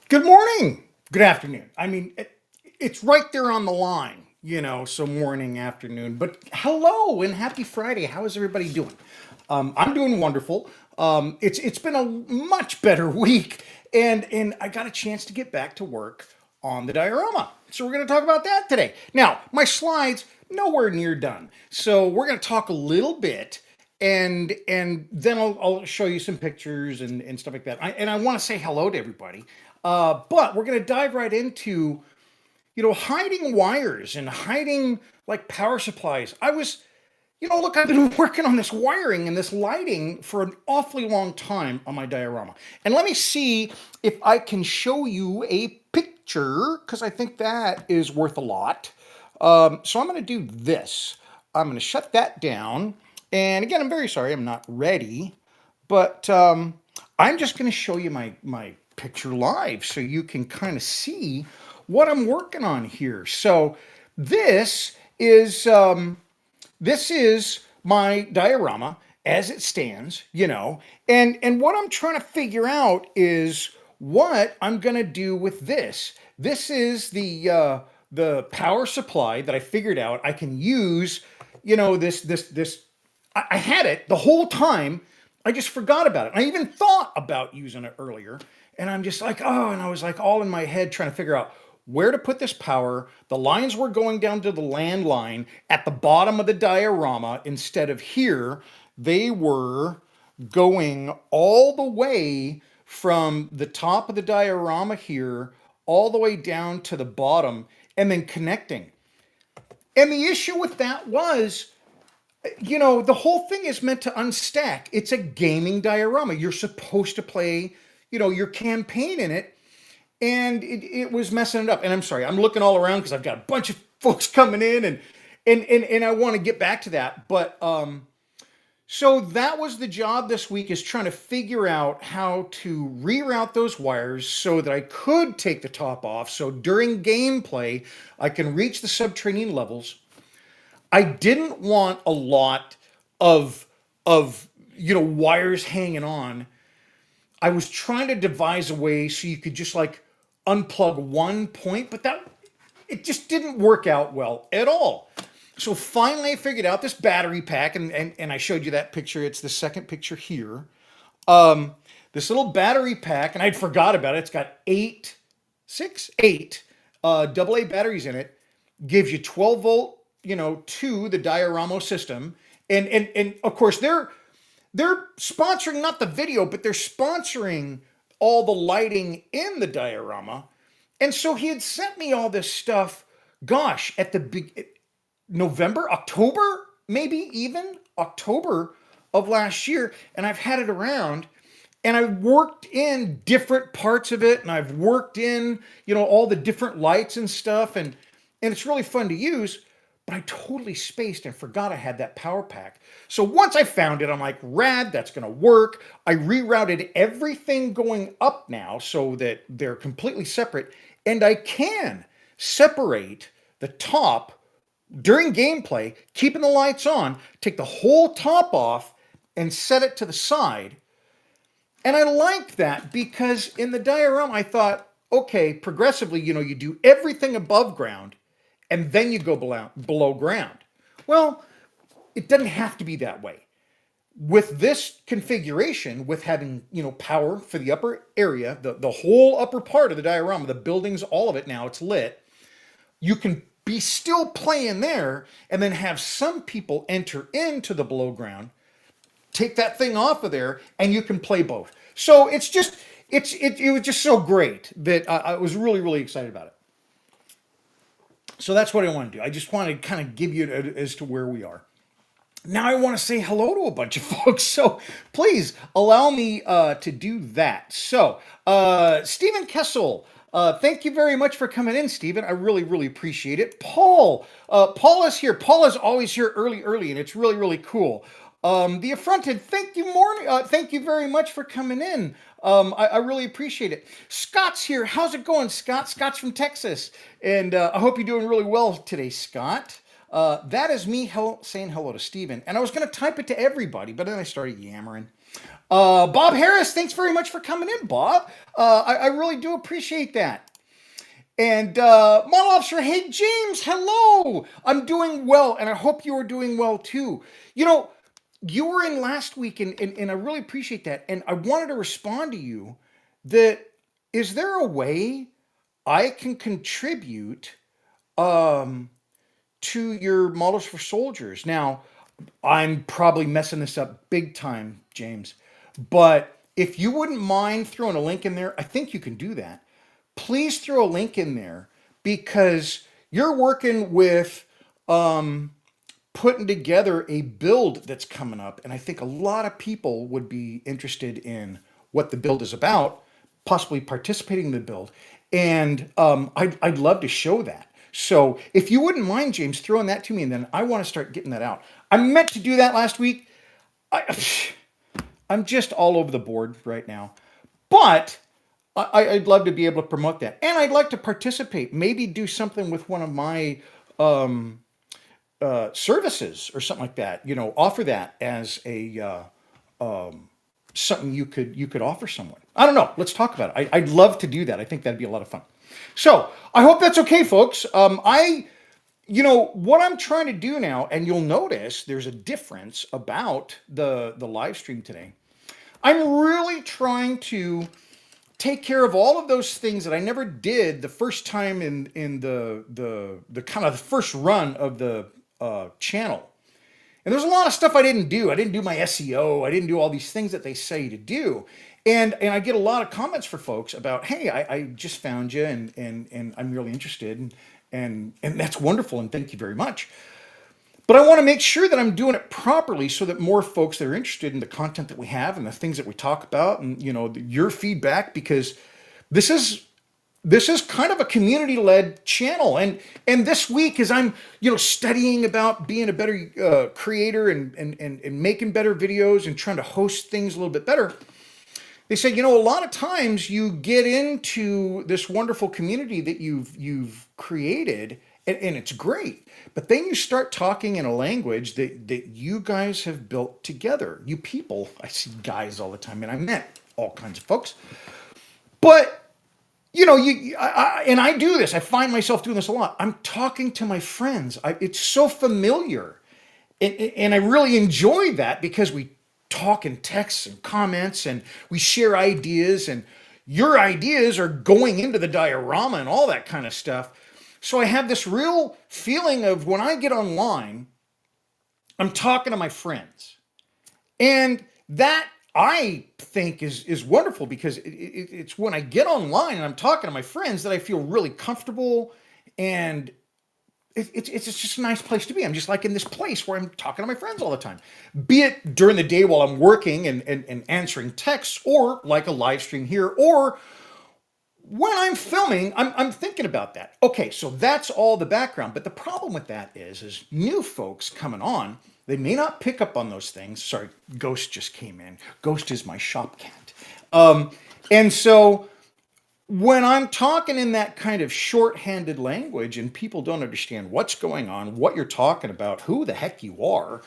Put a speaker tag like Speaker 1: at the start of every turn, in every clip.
Speaker 1: Good morning. Good afternoon. It's right there on the line, so morning, afternoon. But hello and happy Friday. How is everybody doing? I'm doing wonderful. It's been a much better week, and I got a chance to get back to work on the diorama. So we're going to talk about that today. Now, my slides nowhere near done. So we're going to talk a little bit and then I'll show you some pictures and stuff like that. And I want to say hello to everybody. But we're going to dive right into, hiding wires and hiding like power supplies. Look, I've been working on this wiring and this lighting for an awfully long time on my diorama. And let me see if I can show you a picture because I think that is worth a lot. So I'm going to do this. I'm going to shut that down. And again, I'm very sorry I'm not ready, but I'm just going to show you my picture live so you can kind of see what I'm working on here. So this is this is my diorama as it stands, and what I'm trying to figure out is what I'm going to do with this. This is the power supply that I figured out I can use. This I had it the whole time. I just forgot about it. I even thought about using it earlier, and I'm just like, oh, and I was like all in my head trying to figure out where to put this power. The lines were going down to the landline at the bottom of the diorama instead of here. They were going all the way from the top of the diorama here all the way down to the bottom and then connecting. And the issue with that was, the whole thing is meant to unstack. It's a gaming diorama. You're supposed to play, your campaign in it, and it was messing it up. And I'm sorry, I'm looking all around because I've got a bunch of folks coming in, and I want to get back to that. But so that was the job this week, is trying to figure out how to reroute those wires so that I could take the top off. So during gameplay, I can reach the subterranean levels. I didn't want a lot of wires hanging on. I was trying to devise a way so you could just like unplug one point, but that it just didn't work out well at all. So finally I figured out this battery pack, and I showed you that picture. It's the second picture here. This little battery pack, and I'd forgot about it. It's got eight AA batteries in it. Gives you 12 volt, to the diorama system. And of course they're sponsoring not the video, but they're sponsoring all the lighting in the diorama. And so he had sent me all this stuff, gosh, at the November, October, maybe even October of last year. And I've had it around, and I've worked in different parts of it, and I've worked in, all the different lights and stuff. And it's really fun to use. But I totally spaced and forgot I had that power pack. So once I found it, I'm like, rad, that's going to work. I rerouted everything going up now so that they're completely separate. And I can separate the top during gameplay, keeping the lights on, take the whole top off and set it to the side. And I liked that because in the diorama, I thought, okay, progressively, you do everything above ground and then you go below ground. Well, it doesn't have to be that way. With this configuration, with having, power for the upper area, the whole upper part of the diorama, the buildings, all of it now, it's lit, you can be still playing there and then have some people enter into the below ground, take that thing off of there, and you can play both. So it's just, it was just so great that I was really, really excited about it. So that's what I want to do. I just want to kind of give you as to where we are. Now I want to say hello to a bunch of folks, so please allow me to do that. So, Stephen Kessel, thank you very much for coming in, Stephen. I really, really appreciate it. Paul, Paul is here. Paul is always here early, and it's really, really cool. The Affronted, thank you very much for coming in. I really appreciate it. Scott's here. How's it going, Scott? Scott's from Texas, and I hope you're doing really well today, Scott. That is me saying hello to Steven. And I was going to type it to everybody, but then I started yammering. Bob Harris, thanks very much for coming in, Bob. I really do appreciate that. And Model Officer, hey, James, hello. I'm doing well, and I hope you are doing well, too. You know, you were in last week, and I really appreciate that. And I wanted to respond to you that is there a way I can contribute um, to your Models for Soldiers? Now, I'm probably messing this up big time, James, but if you wouldn't mind throwing a link in there, I think you can do that. Please throw a link in there because you're working with putting together a build that's coming up. And I think a lot of people would be interested in what the build is about, possibly participating in the build. And I'd love to show that. So if you wouldn't mind, James, throwing that to me, and then I want to start getting that out. I meant to do that last week. I, I'm just all over the board right now. But I'd love to be able to promote that. And I'd like to participate, maybe do something with one of my services or something like that. You know, offer that as a something you could offer someone. I don't know. Let's talk about it. I'd love to do that. I think that'd be a lot of fun. So I hope that's okay, folks. What I'm trying to do now, and you'll notice there's a difference about the live stream today. I'm really trying to take care of all of those things that I never did the first time in the kind of the first run of the channel. And there's a lot of stuff I didn't do. I didn't do my SEO. I didn't do all these things that they say to do. And I get a lot of comments for folks about, hey, I just found you and I'm really interested and that's wonderful and thank you very much. But I want to make sure that I'm doing it properly so that more folks that are interested in the content that we have and the things that we talk about and your feedback, because this is kind of a community-led channel. And this week as I'm studying about being a better creator and making better videos and trying to host things a little bit better, they said, a lot of times you get into this wonderful community that you've created, and it's great. But then you start talking in a language that you guys have built together. You people, I see guys all the time, and I met all kinds of folks. But I do this. I find myself doing this a lot. I'm talking to my friends. It's so familiar, and I really enjoy that because we talk in texts and comments and we share ideas and your ideas are going into the diorama and all that kind of stuff. So I have this real feeling of when I get online, I'm talking to my friends. And that I think is wonderful because it's when I get online and I'm talking to my friends that I feel really comfortable and it's just a nice place to be. I'm just like in this place where I'm talking to my friends all the time, be it during the day while I'm working and answering texts, or like a live stream here, or when I'm filming, I'm thinking about that. Okay, so that's all the background. But the problem with that is new folks coming on, they may not pick up on those things. Sorry, Ghost just came in. Ghost is my shop cat. And so when I'm talking in that kind of shorthanded language and people don't understand what's going on, what you're talking about, who the heck you are,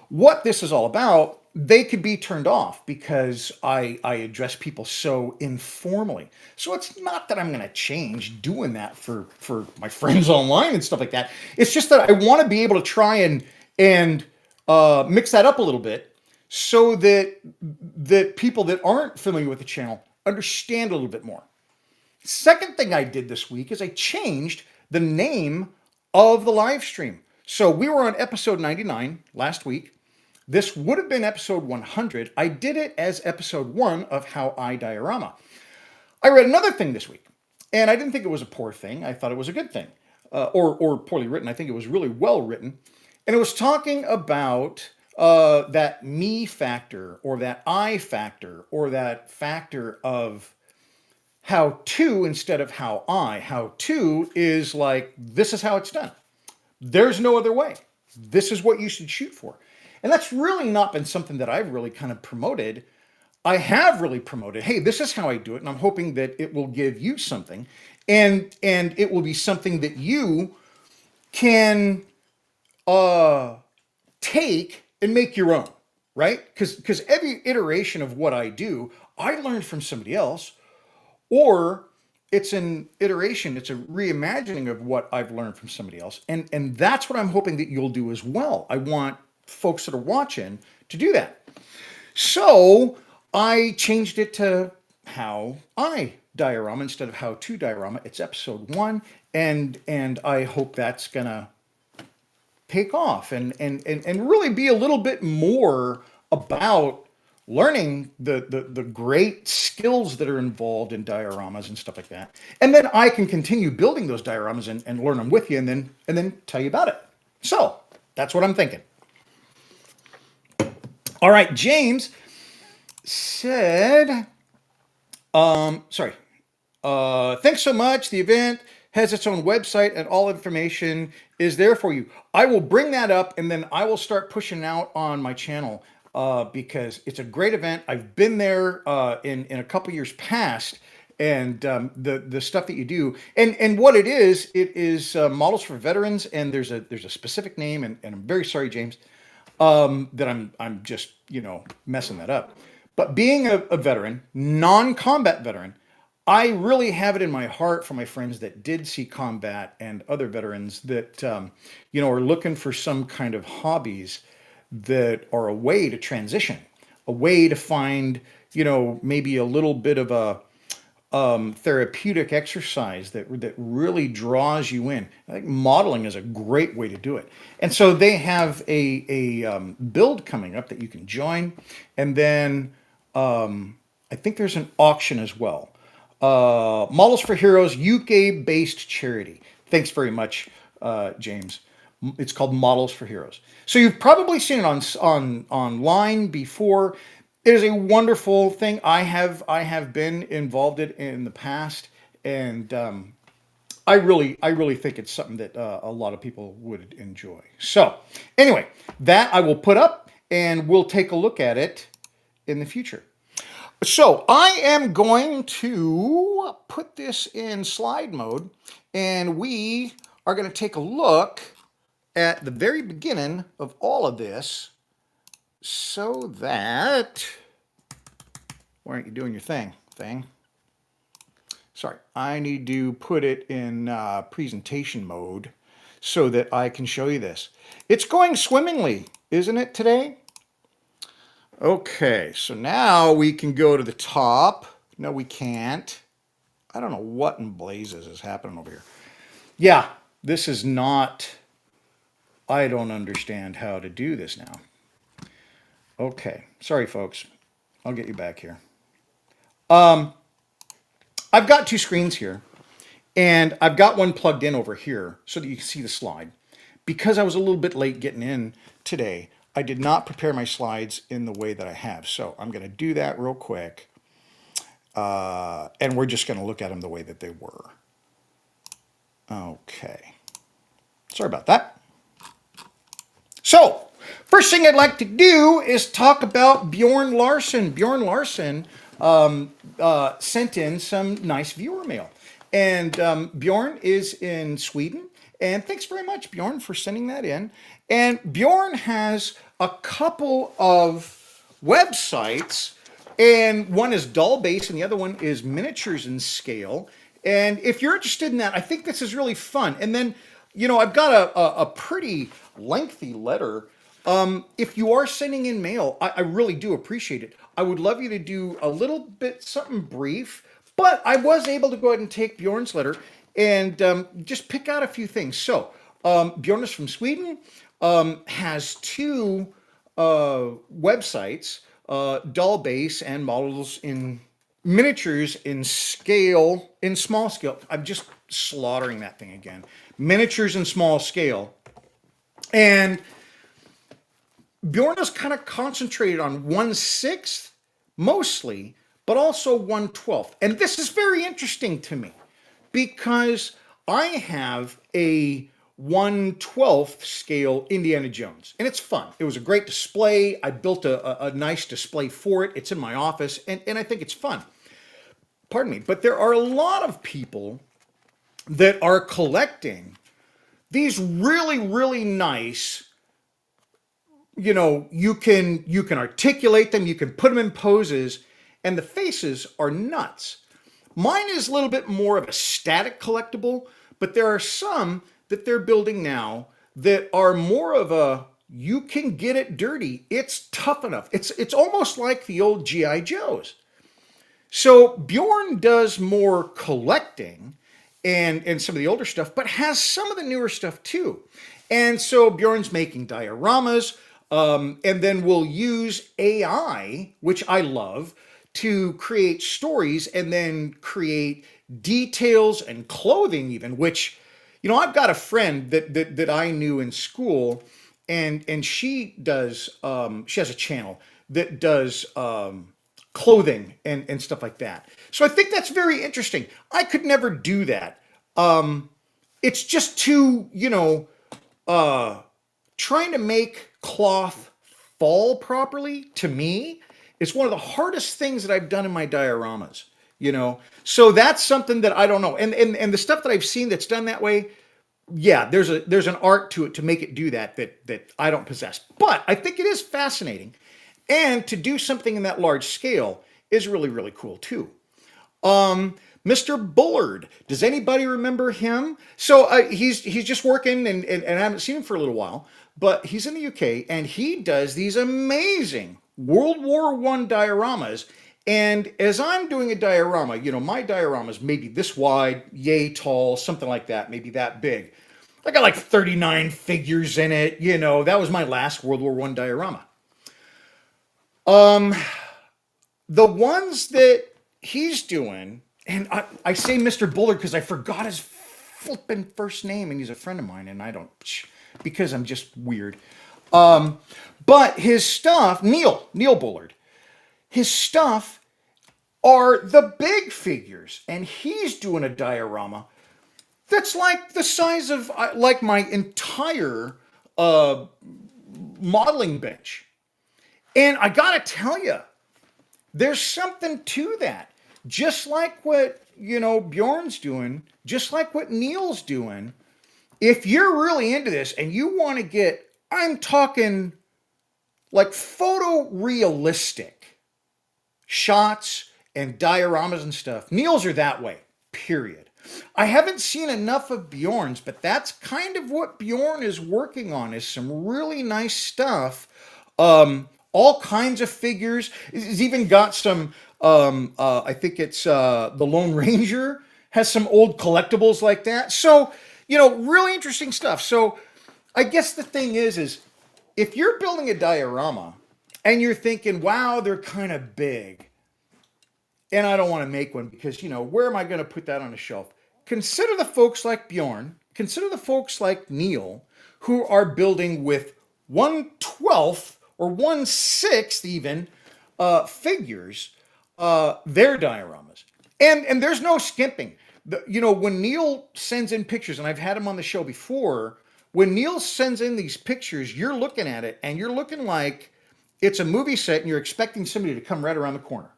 Speaker 1: what this is all about, they could be turned off because I address people so informally. So it's not that I'm going to change doing that for my friends online and stuff like that. It's just that I want to be able to try and mix that up a little bit so that people that aren't familiar with the channel understand a little bit more. Second thing I did this week is I changed the name of the live stream. So we were on episode 99 last week. This would have been episode 100. I did it as episode 1 of How I Diorama. I read another thing this week, and I didn't think it was a poor thing. I thought it was a good thing, or poorly written. I think it was really well written. And it was talking about that me factor, or that I factor, or that factor of how to instead of how I. How to is like, this is how it's done. There's no other way. This is what you should shoot for. And that's really not been something that I've really kind of promoted. I have really promoted, hey, this is how I do it. And I'm hoping that it will give you something. And it will be something that you can uh, take and make your own, right? Because every iteration of what I do, I learned from somebody else, or it's an iteration, it's a reimagining of what I've learned from somebody else. And that's what I'm hoping that you'll do as well. I want folks that are watching to do that. So I changed it to how I diorama instead of how to diorama. It's episode 1, and I hope that's gonna take off and really be a little bit more about learning the great skills that are involved in dioramas and stuff like that. And then I can continue building those dioramas and learn them with you and then tell you about it. So that's what I'm thinking. All right, James said, sorry, thanks so much. The event has its own website and all information is there for you. I will bring that up and then I will start pushing out on my channel because it's a great event. I've been there in a couple years past, and the stuff that you do and what it is models for veterans, and there's a specific name, and I'm very sorry, James, that I'm just messing that up. But being a veteran, non-combat veteran, I really have it in my heart for my friends that did see combat and other veterans that are looking for some kind of hobbies that are a way to transition, a way to find maybe a little bit of a therapeutic exercise that really draws you in. I think modeling is a great way to do it. And so they have a build coming up that you can join. And then I think there's an auction as well. Models for Heroes, UK-based charity. Thanks very much, James. It's called Models for Heroes. So you've probably seen it online before. It is a wonderful thing. I have been involved in the past, and I really think it's something that a lot of people would enjoy. So anyway, that I will put up, and we'll take a look at it in the future. So I am going to put this in slide mode, and we are going to take a look at the very beginning of all of this, so that, why aren't you doing your thing? Sorry, I need to put it in presentation mode so that I can show you this. It's going swimmingly, isn't it, today? Okay, so now we can go to the top. No, we can't. I don't know what in blazes is happening over here. Yeah, this is not, I don't understand how to do this now. Okay, sorry folks, I'll get you back here. I've got two screens here, and I've got one plugged in over here so that you can see the slide. Because I was a little bit late getting in today, I did not prepare my slides in the way that I have. So I'm going to do that real quick, and we're just going to look at them the way that they were. Okay, sorry about that. So first thing I'd like to do is talk about Bjorn Larson. Bjorn Larson sent in some nice viewer mail. And Bjorn is in Sweden. And thanks very much, Bjorn, for sending that in. And Bjorn has a couple of websites. And one is Doll Base and the other one is Miniatures in Scale. And if you're interested in that, I think this is really fun. And then, I've got a pretty lengthy letter. If you are sending in mail, I really do appreciate it. I would love you to do a little bit something brief, but I was able to go ahead and take Bjorn's letter and just pick out a few things. So Bjorn is from Sweden, has two websites, Doll Base and Models in Miniatures in Scale, in Small Scale. I'm just slaughtering that thing again. Miniatures in Small Scale. And Bjorn is kind of concentrated on 1/6 mostly, but also 1/12. And this is very interesting to me because I have a 1/12 scale Indiana Jones, and it's fun. It was a great display. I built a nice display for it. It's in my office, and I think it's fun. Pardon me. But there are a lot of people that are collecting these really, really nice, you can articulate them, you can put them in poses, and the faces are nuts. Mine is a little bit more of a static collectible, but there are some that they're building now that are more of a you can get it dirty. It's tough enough. It's almost like the old GI Joes. So Bjorn does more collecting and some of the older stuff, but has some of the newer stuff too. And so Bjorn's making dioramas, and then we'll use AI, which I love, to create stories and then create details and clothing, even. Which, I've got a friend that I knew in school, and she has a channel that does clothing and stuff like that. So I think that's very interesting. I could never do that. It's just too, trying to make cloth fall properly to me is one of the hardest things that I've done in my dioramas. So that's something that I don't know. And the stuff that I've seen that's done that way, yeah, there's an art to it to make it do that I don't possess. But I think it is fascinating. And to do something in that large scale is really, really cool too. Mr. Bullard, does anybody remember him? So he's just working, and I haven't seen him for a little while, but he's in the UK, and he does these amazing World War One dioramas. And as I'm doing a diorama, my diorama is maybe this wide, yay tall, something like that, maybe that big. I got like 39 figures in it. That was my last World War One diorama. The ones that he's doing, and I say Mr. Bullard because I forgot his flippin' first name, and he's a friend of mine, and I don't, because I'm just weird. But his stuff, Neil Bullard, his stuff are the big figures, and he's doing a diorama that's like the size of like my entire modeling bench. And I gotta tell you, there's something to that. Just like what, Bjorn's doing, just like what Neil's doing. If you're really into this and you want to get, I'm talking like photorealistic shots and dioramas and stuff, Neil's are that way, period. I haven't seen enough of Bjorn's, but that's kind of what Bjorn is working on, is some really nice stuff. All kinds of figures. He's even got some, I think it's the Lone Ranger has some old collectibles like that. So, really interesting stuff. So I guess the thing is if you're building a diorama and you're thinking, wow, they're kind of big, and I don't want to make one because, where am I going to put that on a shelf? Consider the folks like Bjorn, consider the folks like Neil, who are building with 1/12 or 1/6 even figures, their dioramas. And there's no skimping. When Neil sends in pictures, and I've had him on the show before, when Neil sends in these pictures, you're looking at it and you're looking like it's a movie set and you're expecting somebody to come right around the corner.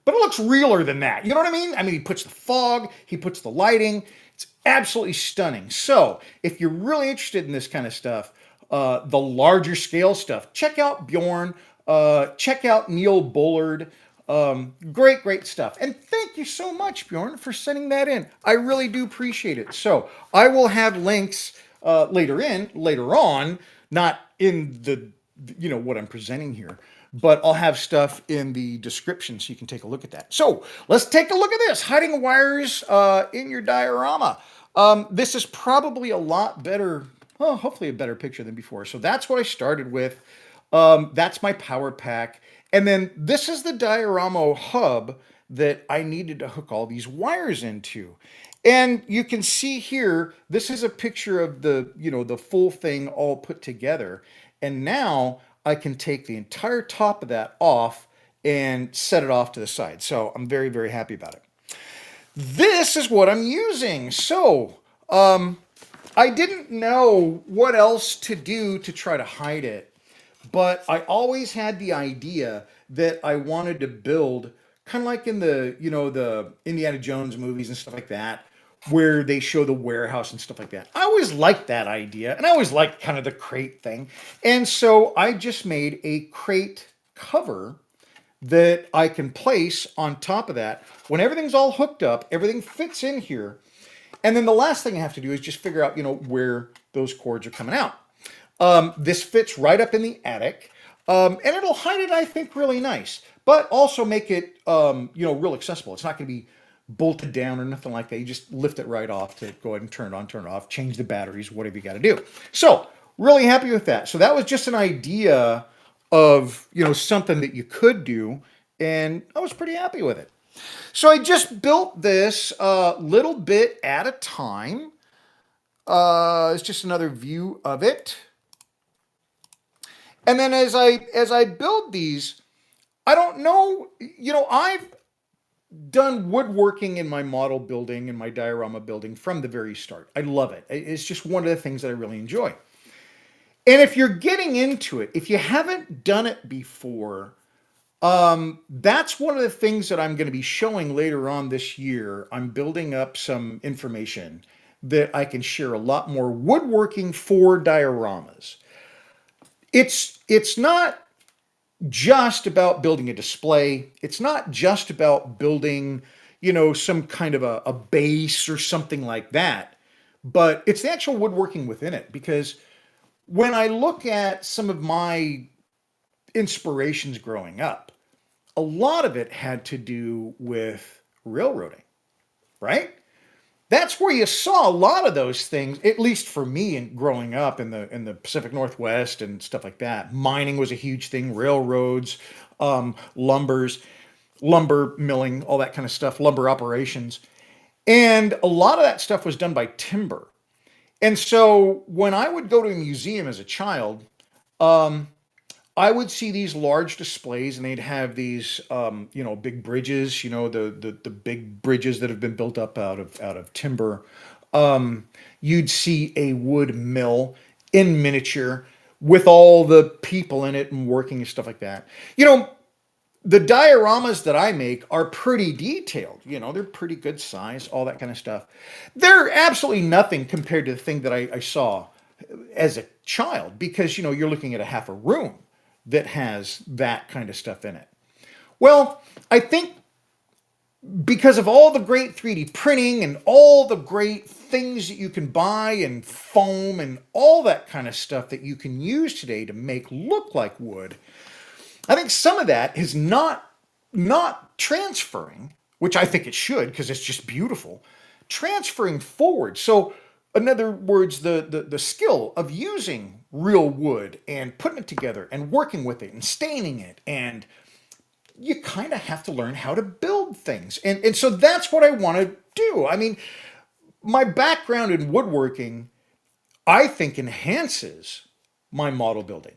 Speaker 1: But it looks realer than that. You know what I mean? I mean, he puts the fog, he puts the lighting. It's absolutely stunning. So if you're really interested in this kind of stuff, the larger scale stuff, check out Bjorn, check out Neil Bullard. Great stuff. And thank you so much, Bjorn, for sending that in. I really do appreciate it. So I will have links later on, not in the, what I'm presenting here, but I'll have stuff in the description so you can take a look at that. So let's take a look at this, hiding wires in your diorama. This is probably a lot better, well, hopefully a better picture than before. So that's what I started with. That's my power pack. And then this is the diorama hub that I needed to hook all these wires into. And you can see here, this is a picture of the, the full thing all put together. And now I can take the entire top of that off and set it off to the side. So I'm very, very happy about it. This is what I'm using. So I didn't know what else to do to try to hide it. But I always had the idea that I wanted to build, kind of like in the, the Indiana Jones movies and stuff like that, where they show the warehouse and stuff like that. I always liked that idea, and I always liked kind of the crate thing. And so I just made a crate cover that I can place on top of that. When everything's all hooked up, everything fits in here. And then the last thing I have to do is just figure out, where those cords are coming out. This fits right up in the attic, and it'll hide it, I think, really nice, but also make it, real accessible. It's not going to be bolted down or nothing like that. You just lift it right off to go ahead and turn it on, turn it off, change the batteries, whatever you got to do. So really happy with that. So that was just an idea of, something that you could do, and I was pretty happy with it. So I just built this little bit at a time. It's just another view of it. And then as I build these, I don't know, I've done woodworking in my model building and my diorama building from the very start. I love it. It's just one of the things that I really enjoy. And if you're getting into it, if you haven't done it before, that's one of the things that I'm going to be showing later on this year. I'm building up some information that I can share a lot more woodworking for dioramas. It's not just about building a display. It's not just about building, some kind of a base or something like that, but it's the actual woodworking within it. Because when I look at some of my inspirations growing up, a lot of it had to do with railroading, right? That's where you saw a lot of those things, at least for me and growing up in the Pacific Northwest and stuff like that. Mining was a huge thing, railroads, lumber milling, all that kind of stuff, lumber operations. And a lot of that stuff was done by timber. And so when I would go to a museum as a child, I would see these large displays, and they'd have these, big bridges, the big bridges that have been built up out of timber. You'd see a wood mill in miniature with all the people in it and working and stuff like that. The dioramas that I make are pretty detailed. They're pretty good size, all that kind of stuff. They're absolutely nothing compared to the thing that I saw as a child, because, you're looking at a half a room that has that kind of stuff in it. Well, I think because of all the great 3D printing and all the great things that you can buy and foam and all that kind of stuff that you can use today to make look like wood, I think some of that is not transferring, which I think it should, because it's just beautiful, transferring forward. So in other words, the skill of using real wood and putting it together and working with it and staining it, and you kind of have to learn how to build things. And so that's what I want to do. I mean, my background in woodworking, I think, enhances my model building.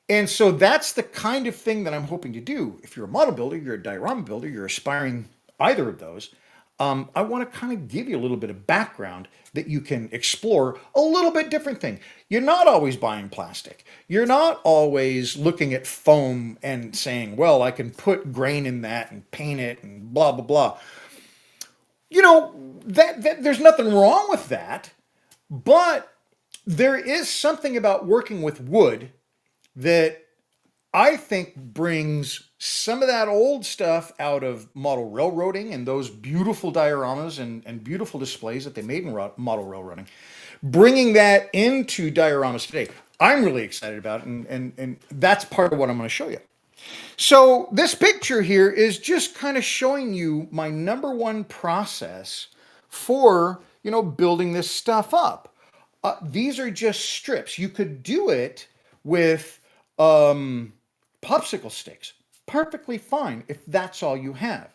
Speaker 1: And so that's the kind of thing that I'm hoping to do. If you're a model builder, you're a diorama builder, you're aspiring either of those, I want to kind of give you a little bit of background that you can explore a little bit different thing. You're not always buying plastic. You're not always looking at foam and saying, well, I can put grain in that and paint it and blah, blah, blah. That there's nothing wrong with that, but there is something about working with wood that I think brings some of that old stuff out of model railroading and those beautiful dioramas and beautiful displays that they made in model railroading, bringing that into dioramas today. I'm really excited about it, and that's part of what I'm going to show you. So this picture here is just kind of showing you my number one process for, building this stuff up. These are just strips. You could do it with popsicle sticks. Perfectly fine if that's all you have.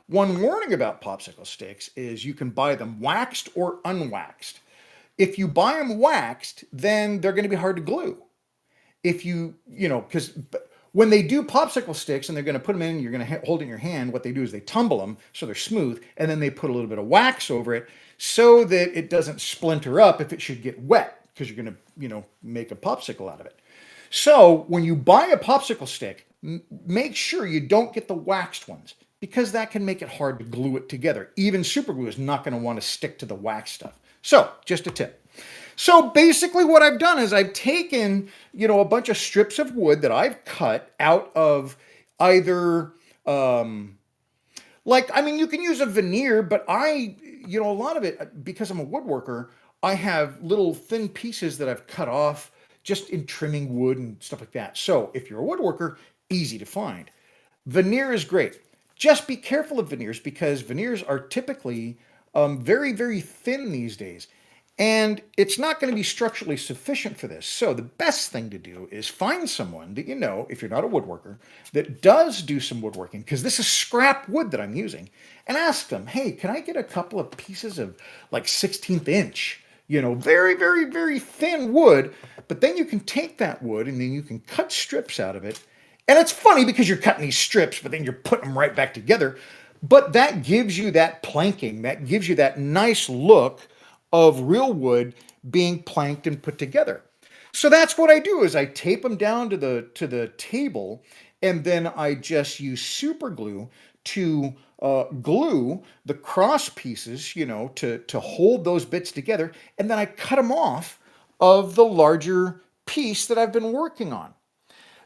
Speaker 1: One warning about popsicle sticks is you can buy them waxed or unwaxed. If you buy them waxed, then they're going to be hard to glue. If because when they do popsicle sticks and they're going to put them in, you're going to hold it in your hand, what they do is they tumble them so they're smooth, and then they put a little bit of wax over it so that it doesn't splinter up if it should get wet, because you're going to, make a popsicle out of it. So when you buy a popsicle stick, make sure you don't get the waxed ones. because that can make it hard to glue it together. Even super glue is not going to want to stick to the wax stuff. So just a tip. So basically what I've done is I've taken, a bunch of strips of wood that I've cut out of either, you can use a veneer, but a lot of it, because I'm a woodworker, I have little thin pieces that I've cut off just in trimming wood and stuff like that. So if you're a woodworker, easy to find. Veneer is great. Just be careful of veneers because veneers are typically very, very thin these days. And it's not going to be structurally sufficient for this. So the best thing to do is find someone that if you're not a woodworker, that does do some woodworking, because this is scrap wood that I'm using, and ask them, hey, can I get a couple of pieces of like 16th inch, very, very, very thin wood, but then you can take that wood and then you can cut strips out of it. And it's funny because you're cutting these strips, but then you're putting them right back together. But that gives you that planking, that gives you that nice look of real wood being planked and put together. So that's what I do is I tape them down to the table, and then I just use super glue to glue the cross pieces, to hold those bits together, and then I cut them off of the larger piece that I've been working on.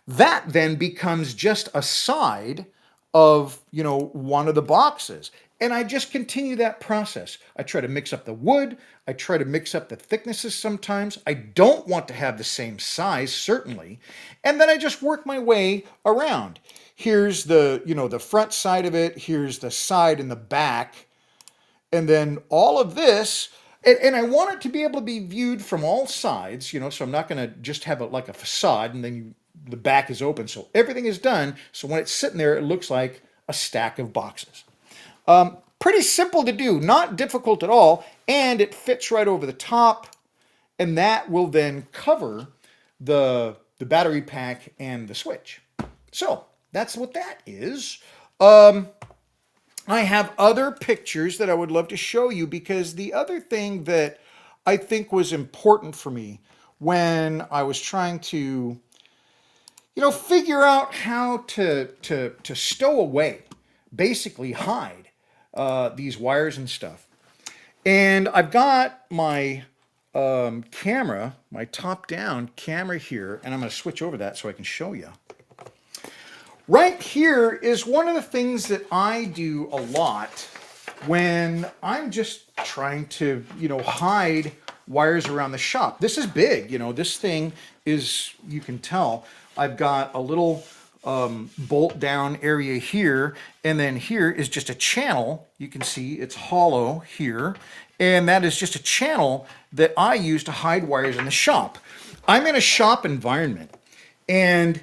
Speaker 1: That then becomes just a side of, one of the boxes. And I just continue that process. I try to mix up the wood. I try to mix up the thicknesses sometimes. I don't want to have the same size, certainly. And then I just work my way around. Here's the front side of it. Here's the side and the back. And then all of this, and I want it to be able to be viewed from all sides, so I'm not going to just have it like a facade and then the back is open. So everything is done. So when it's sitting there, it looks like a stack of boxes. Pretty simple to do, not difficult at all, and it fits right over the top, and that will then cover the battery pack and the switch. So that's what that is. I have other pictures that I would love to show you, because the other thing that I think was important for me when I was trying to, figure out how to stow away, basically hide these wires and stuff. And I've got my camera, my top-down camera here, and I'm going to switch over that so I can show you. Right here is one of the things that I do a lot when I'm just trying to, hide wires around the shop. This is big, this thing is, you can tell, I've got a little bolt down area here, and then here is just a channel. You can see it's hollow here, and that is just a channel that I use to hide wires in the shop. I'm in a shop environment, and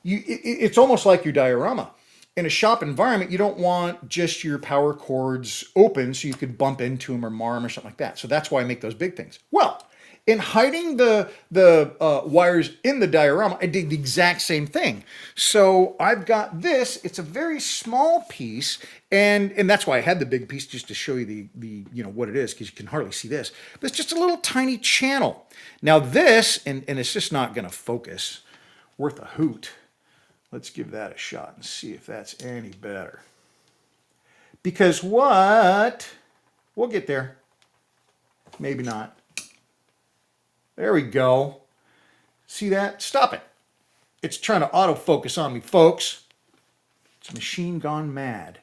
Speaker 1: it's almost like your diorama. In a shop environment, you don't want just your power cords open so you could bump into them or mar them or something like that. So that's why I make those big things. Well, in hiding the wires in the diorama, I did the exact same thing. So I've got this. It's a very small piece, and that's why I had the big piece, just to show you the what it is, because you can hardly see this. But it's just a little tiny channel. Now this, and it's just not going to focus worth a hoot. Let's give that a shot and see if that's any better. Because what? We'll get there. Maybe not. There we go. See that? Stop it. It's trying to autofocus on me, folks. It's a machine gone mad.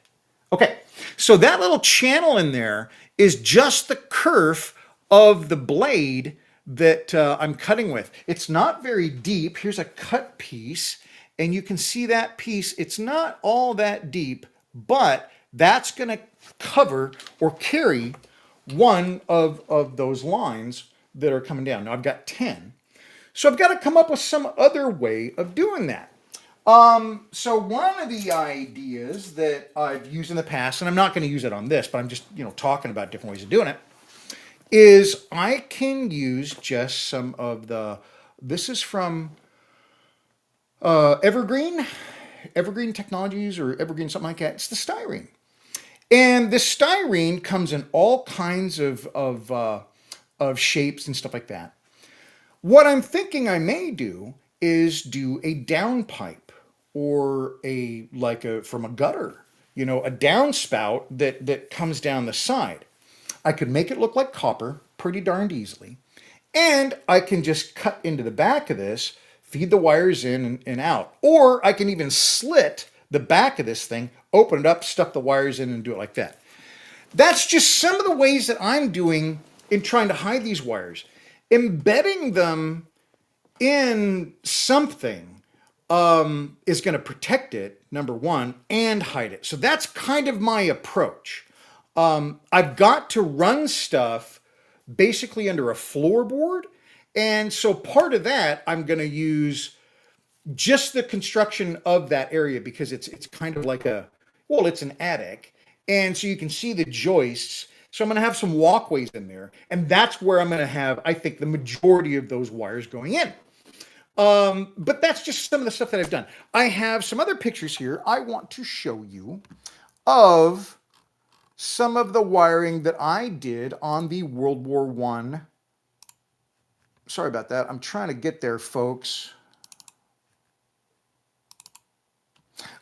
Speaker 1: Okay, so that little channel in there is just the kerf of the blade that I'm cutting with. It's not very deep. Here's a cut piece. And you can see that piece, it's not all that deep, but that's going to cover or carry one of those lines that are coming down. Now I've got 10. So I've got to come up with some other way of doing that. So one of the ideas that I've used in the past, and I'm not going to use it on this, but I'm just, talking about different ways of doing it, is I can use just some of this is from Evergreen Technologies or Evergreen, something like that. It's the styrene. And the styrene comes in all kinds of shapes and stuff like that. What I'm thinking I may do is do a downpipe or from a gutter, a downspout that comes down the side. I could make it look like copper pretty darned easily. And I can just cut into the back of this, feed the wires in and out. Or I can even slit the back of this thing, open it up, stuff the wires in and do it like that. That's just some of the ways that I'm doing in trying to hide these wires. Embedding them in something is going to protect it, number one, and hide it. So that's kind of my approach. I've got to run stuff basically under a floorboard. And so part of that, I'm going to use just the construction of that area because it's kind of like it's an attic. And so you can see the joists. So I'm going to have some walkways in there. And that's where I'm going to have, I think, the majority of those wires going in. But that's just some of the stuff that I've done. I have some other pictures here I want to show you of some of the wiring that I did on the World War I. Sorry about that. I'm trying to get there, folks.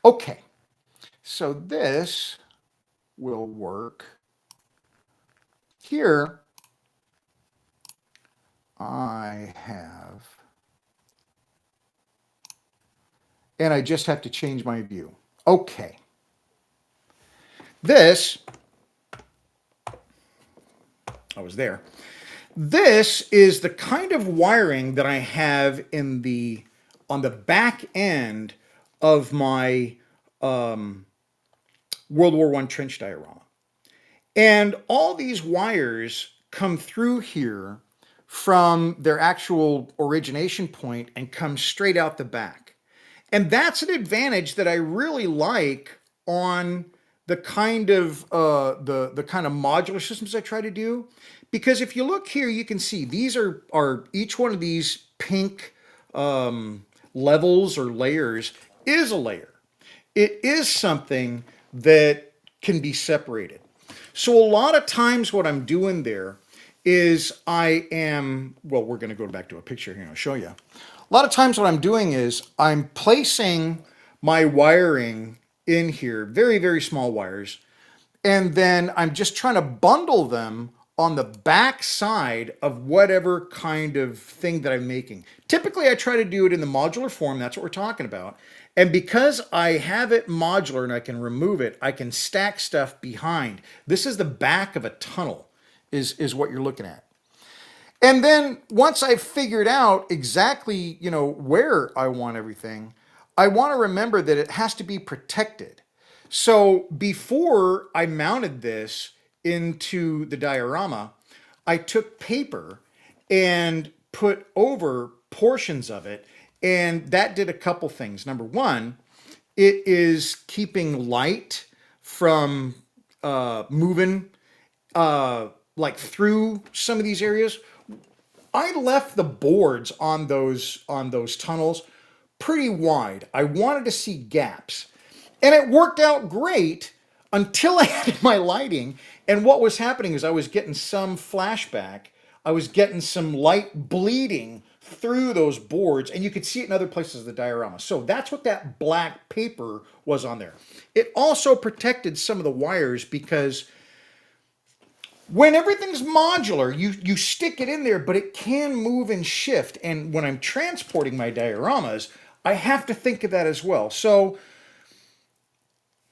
Speaker 1: Okay, so this will work. Here, I have, and I just have to change my view. Okay. This, I was there. This is the kind of wiring that I have on the back end of my World War I trench diorama. And all these wires come through here from their actual origination point and come straight out the back. And that's an advantage that I really like on the kind of the kind of modular systems I try to do. Because if you look here, you can see these are each one of these pink levels or layers is a layer. It is something that can be separated. So a lot of times what I'm doing there is we're going to go back to a picture here and I'll show you. A lot of times what I'm doing is I'm placing my wiring in here, very, very small wires, and then I'm just trying to bundle them on the back side of whatever kind of thing that I'm making. Typically, I try to do it in the modular form. That's what we're talking about. And because I have it modular and I can remove it, I can stack stuff behind. This is the back of a tunnel is what you're looking at. And then once I've figured out exactly, where I want everything, I want to remember that it has to be protected. So before I mounted this into the diorama, I took paper and put over portions of it, and that did a couple things. Number one, it is keeping light from moving like through some of these areas. I left the boards on those tunnels pretty wide. I wanted to see gaps. And it worked out great until I added my lighting. And what was happening is I was getting some flashback. I was getting some light bleeding through those boards, and you could see it in other places of the diorama. So that's what that black paper was on there. It also protected some of the wires because when everything's modular, you stick it in there, but it can move and shift. And when I'm transporting my dioramas, I have to think of that as well. So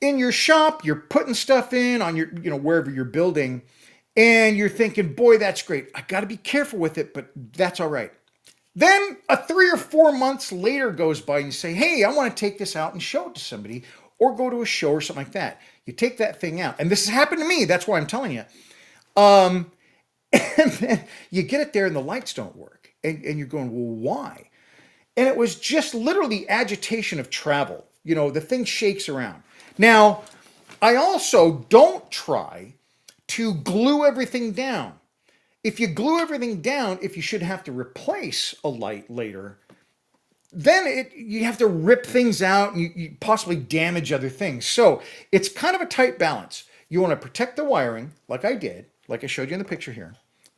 Speaker 1: in your shop, you're putting stuff in on your, wherever you're building, and you're thinking, boy, that's great. I got to be careful with it, but that's all right. Then 3 or 4 months later goes by and you say, hey, I want to take this out and show it to somebody or go to a show or something like that. You take that thing out. And this has happened to me. That's why I'm telling you. And then you get it there and the lights don't work. And you're going, well, why? And it was just literally the agitation of travel. The thing shakes around. Now, I also don't try to glue everything down. If you glue everything down, if you should have to replace a light later, then you have to rip things out and you possibly damage other things. So it's kind of a tight balance. You want to protect the wiring like I did, like I showed you in the picture here.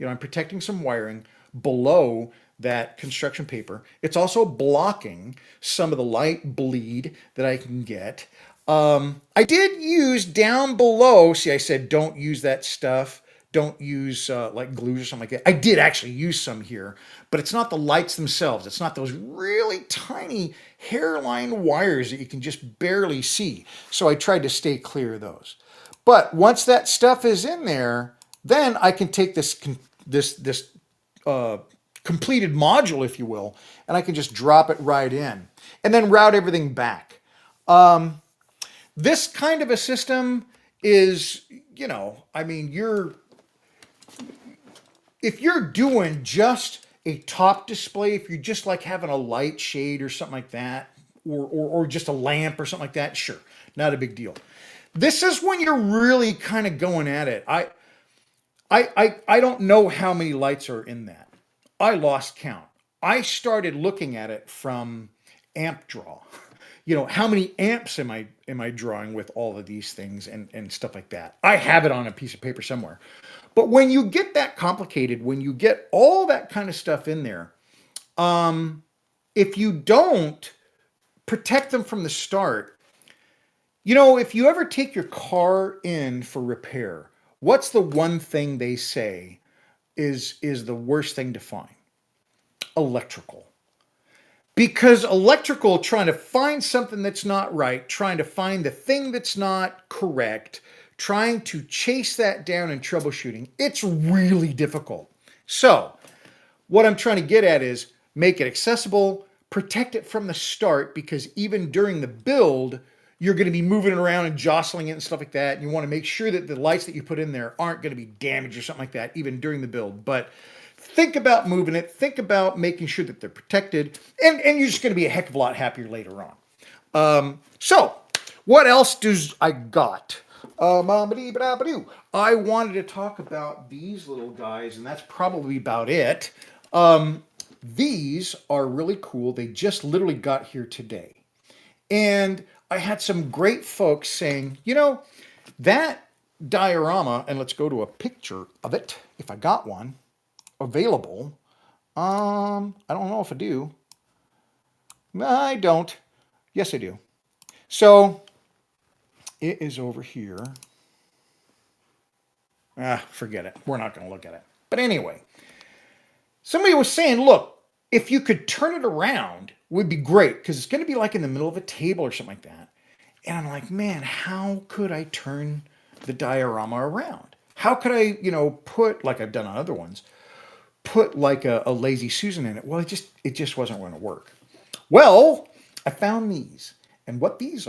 Speaker 1: I'm protecting some wiring below that construction paper. It's also blocking some of the light bleed that I can get. I did use down below. See, I said don't use that stuff. Don't use like glue or something like that. I did actually use some here, but it's not the lights themselves. It's not those really tiny hairline wires that you can just barely see. So I tried to stay clear of those. But once that stuff is in there, then I can take this uh, completed module, if you will, and I can just drop it right in, and then route everything back. This kind of a system is, I mean, if you're doing just a top display, if you're just like having a light shade or something like that, or just a lamp or something like that, sure, not a big deal. This is when you're really kind of going at it. I don't know how many lights are in that. I lost count. I started looking at it from amp draw. How many amps am I drawing with all of these things and stuff like that. I have it on a piece of paper somewhere. But when you get that complicated, when you get all that kind of stuff in there, if you don't protect them from the start, if you ever take your car in for repair, what's the one thing they say is the worst thing to find? Electrical. Because electrical, trying to find something that's not right, trying to find the thing that's not correct, trying to chase that down and troubleshooting, it's really difficult. So, what I'm trying to get at is make it accessible, protect it from the start, because even during the build, you're going to be moving it around and jostling it and stuff like that. And you want to make sure that the lights that you put in there aren't going to be damaged or something like that, even during the build. But think about moving it, think about making sure that they're protected, and you're just going to be a heck of a lot happier later on. So, what else does I got? I wanted to talk about these little guys, and that's probably about it. These are really cool. They just literally got here today. And I had some great folks saying, that diorama, and let's go to a picture of it, if I got one available. I don't know if I do. I don't. Yes, I do. So it is over here. Forget it. We're not going to look at it. But anyway, somebody was saying, look, if you could turn it around, would be great, because it's going to be like in the middle of a table or something like that. And I'm like, man, how could I turn the diorama around? How could I, put, like I've done on other ones, put like a lazy Susan in it? Well, it just wasn't going to work. Well, I found these. And what these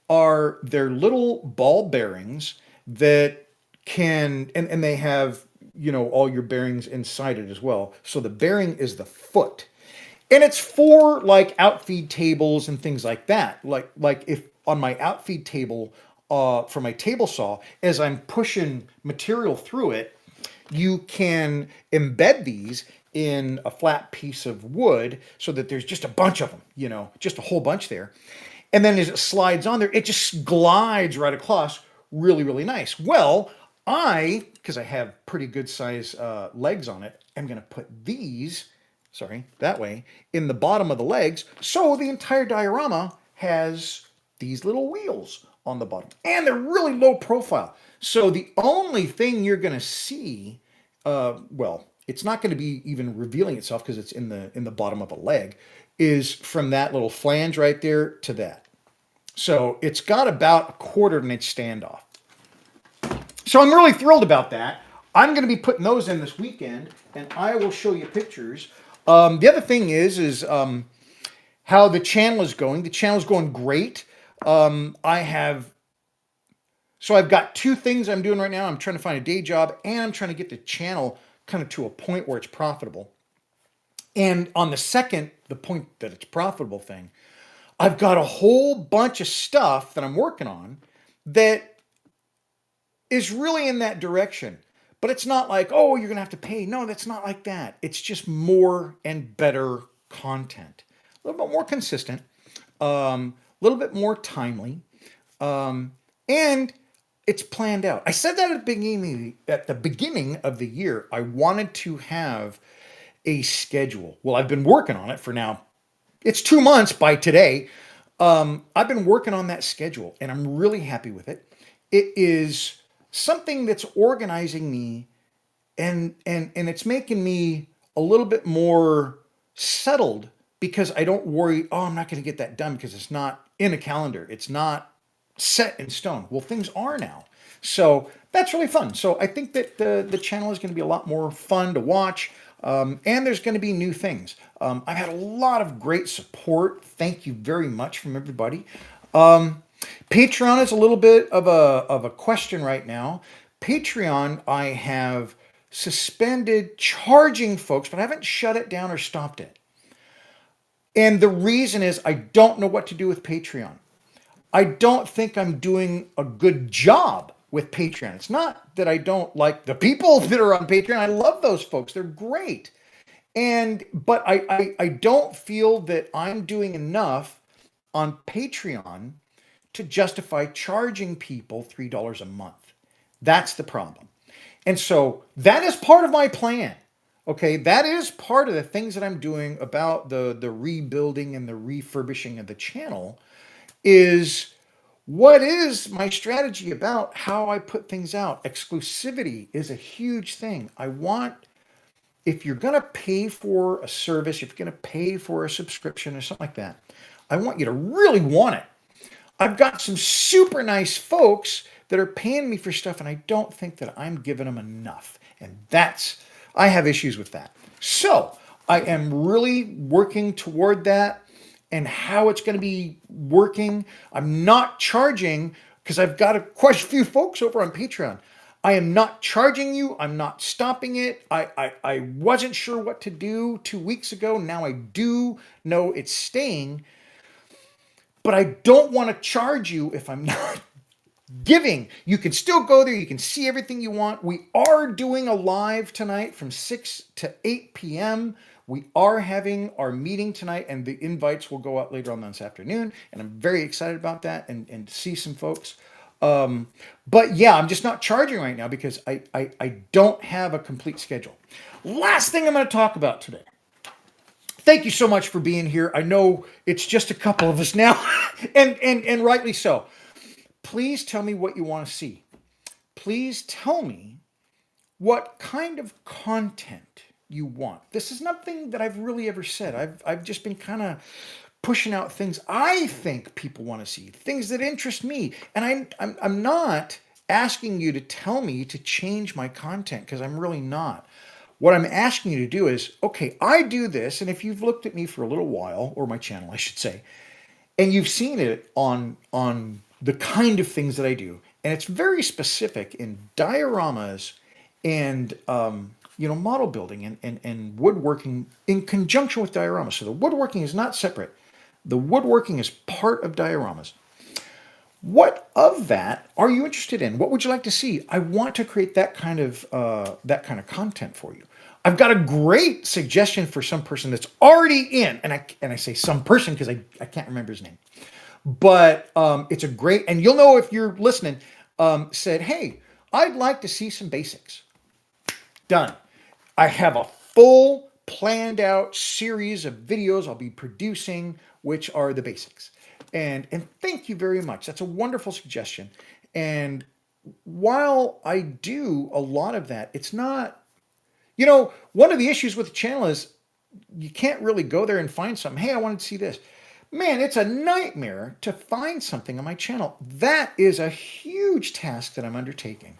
Speaker 1: are their little ball bearings that can, and they have, all your bearings inside it as well. So the bearing is the foot. And it's for like outfeed tables and things like that. Like if on my outfeed table for my table saw, as I'm pushing material through it, you can embed these in a flat piece of wood so that there's just a bunch of them, just a whole bunch there. And then as it slides on there, it just glides right across really, really nice. Well, because I have pretty good size legs on it, I'm going to put these, that way, in the bottom of the legs. So the entire diorama has these little wheels on the bottom. And they're really low profile. So the only thing you're going to see, it's not going to be even revealing itself because it's in the bottom of a leg, is from that little flange right there to that. So it's got about a 1/4 inch standoff. So I'm really thrilled about that. I'm going to be putting those in this weekend, and I will show you pictures. The other thing is how the channel is going. The channel is going great. I've got 2 things I'm doing right now. I'm trying to find a day job, and I'm trying to get the channel kind of to a point where it's profitable. And on the point that it's profitable thing, I've got a whole bunch of stuff that I'm working on that is really in that direction. But it's not like, oh, you're going to have to pay. No, that's not like that. It's just more and better content. A little bit more consistent, a little bit more timely, and it's planned out. I said that at the beginning of the year. I wanted to have a schedule. Well, I've been working on it for now. It's 2 months by today. I've been working on that schedule and I'm really happy with it. It is something that's organizing me and it's making me a little bit more settled because I don't worry, oh, I'm not going to get that done because it's not in a calendar. It's not set in stone. Well, things are now. So that's really fun. So I think that the channel is going to be a lot more fun to watch. And there's going to be new things. I've had a lot of great support. Thank you very much from everybody. Patreon is a little bit of a question right now. Patreon, I have suspended charging folks, but I haven't shut it down or stopped it. And the reason is I don't know what to do with Patreon. I don't think I'm doing a good job with Patreon. It's not that I don't like the people that are on Patreon. I love those folks. They're great. But I don't feel that I'm doing enough on Patreon to justify charging people $3 a month. That's the problem. And so that is part of my plan. Okay, that is part of the things that I'm doing about the rebuilding and the refurbishing of the channel is what is my strategy about how I put things out. Exclusivity is a huge thing. I want, if you're going to pay for a service, if you're going to pay for a subscription or something like that, I want you to really want it. I've got some super nice folks that are paying me for stuff, and I don't think that I'm giving them enough. And I have issues with that. So I am really working toward that and how it's going to be working. I'm not charging because I've got quite a few folks over on Patreon. I am not charging you. I'm not stopping it. I wasn't sure what to do 2 weeks ago. Now I do know it's staying. But I don't want to charge you if I'm not giving. You can still go there. You can see everything you want. We are doing a live tonight from 6 to 8 p.m. We are having our meeting tonight, and the invites will go out later on this afternoon. And I'm very excited about that and to see some folks. But yeah, I'm just not charging right now because I don't have a complete schedule. Last thing I'm going to talk about today. Thank you so much for being here. I know it's just a couple of us now, and rightly so. Please tell me what you want to see. Please tell me what kind of content you want. This is nothing that I've really ever said. I've just been kind of pushing out things I think people want to see, things that interest me, and I'm not asking you to tell me to change my content because I'm really not. What I'm asking you to do is, okay, I do this, and if you've looked at me for a little while, or my channel, I should say, and you've seen it on the kind of things that I do, and it's very specific in dioramas and model building and woodworking in conjunction with dioramas. So the woodworking is not separate. The woodworking is part of dioramas. What of that are you interested in? What would you like to see? I want to create that kind of content for you. I've got a great suggestion for some person that's already in, and I say some person because I can't remember his name, but it's a great, and you'll know if you're listening. Said, hey, I'd like to see some basics. Done. I have a full planned out series of videos I'll be producing, which are the basics. And thank you very much. That's a wonderful suggestion. And while I do a lot of that, it's not, one of the issues with the channel is you can't really go there and find something. Hey, I wanted to see this. Man, it's a nightmare to find something on my channel. That is a huge task that I'm undertaking.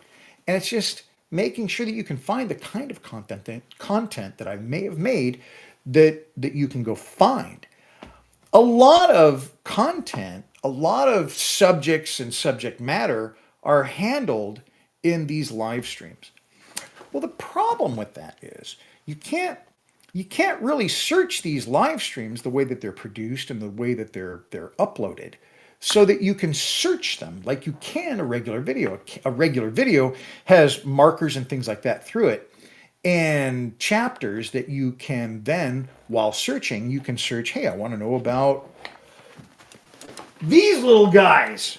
Speaker 1: And it's just making sure that you can find the kind of content that I may have made that you can go find. A lot of content, a lot of subjects and subject matter are handled in these live streams. Well, the problem with that is you can't really search these live streams the way that they're produced and the way that they're uploaded so that you can search them like you can a regular video. A regular video has markers and things like that through it and chapters that you can then, while searching, you can search, hey, I want to know about these little guys,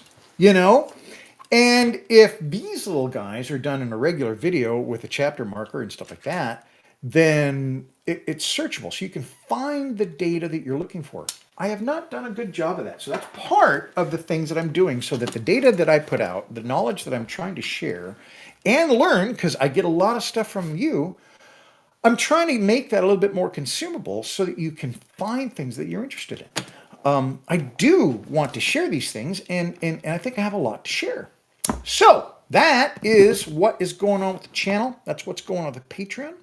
Speaker 1: And if these little guys are done in a regular video with a chapter marker and stuff like that, then it's searchable. So you can find the data that you're looking for. I have not done a good job of that. So that's part of the things that I'm doing so that the data that I put out, the knowledge that I'm trying to share and learn, because I get a lot of stuff from you, I'm trying to make that a little bit more consumable so that you can find things that you're interested in. I do want to share these things, and I think I have a lot to share. So that is what is going on with the channel. That's what's going on with the Patreon.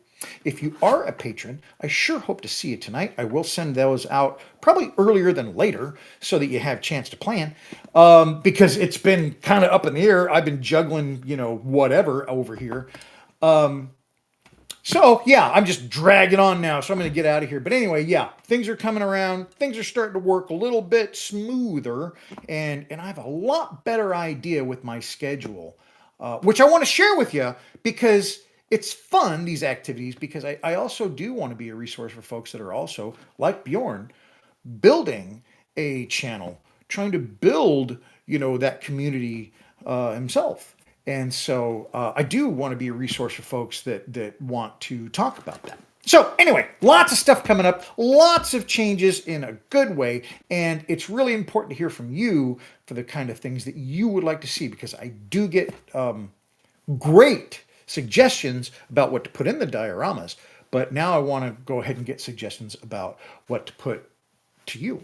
Speaker 1: If you are a patron, I sure hope to see you tonight. I will send those out probably earlier than later so that you have a chance to plan, because it's been kind of up in the air. I've been juggling, whatever over here. So yeah, I'm just dragging on now, so I'm going to get out of here. But anyway, yeah, things are coming around. Things are starting to work a little bit smoother, and I have a lot better idea with my schedule, which I want to share with you because it's fun, these activities, because I also do want to be a resource for folks that are also, like Bjorn, building a channel, trying to build, that community himself. And so I do want to be a resource for folks that want to talk about that. So anyway, lots of stuff coming up, lots of changes in a good way. And it's really important to hear from you for the kind of things that you would like to see, because I do get great suggestions about what to put in the dioramas. But now I want to go ahead and get suggestions about what to put to you,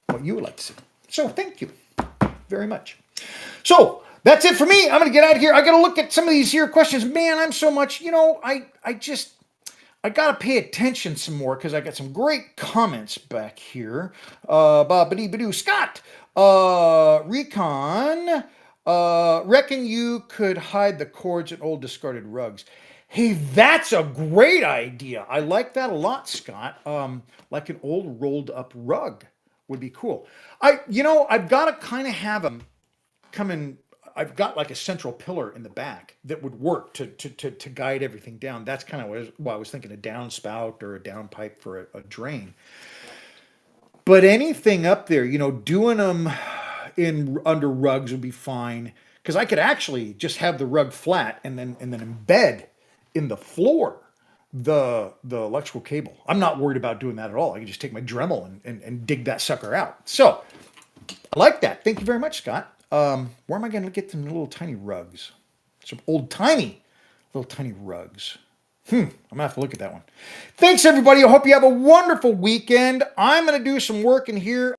Speaker 1: what you would like to see. So thank you very much. So that's it for me. I'm going to get out of here. I got to look at some of these here questions. Man, I'm so much, I got to pay attention some more because I got some great comments back here. Ba-ba-dee-ba-doo. Scott, Recon, reckon you could hide the cords in old discarded rugs. Hey, that's a great idea. I like that a lot, Scott. Like an old rolled up rug would be cool. I've got to kind of have them come in. I've got like a central pillar in the back that would work to guide everything down. That's kind of what I was thinking, a downspout or a downpipe for a drain. But anything up there, doing them under rugs would be fine, because I could actually just have the rug flat and then embed in the floor the electrical cable. I'm not worried about doing that at all. I can just take my Dremel and dig that sucker out. So I like that. Thank you very much, Scott. Where am I going to get some little tiny rugs? Some old tiny, little tiny rugs. I'm going to have to look at that one. Thanks, everybody. I hope you have a wonderful weekend. I'm going to do some work in here.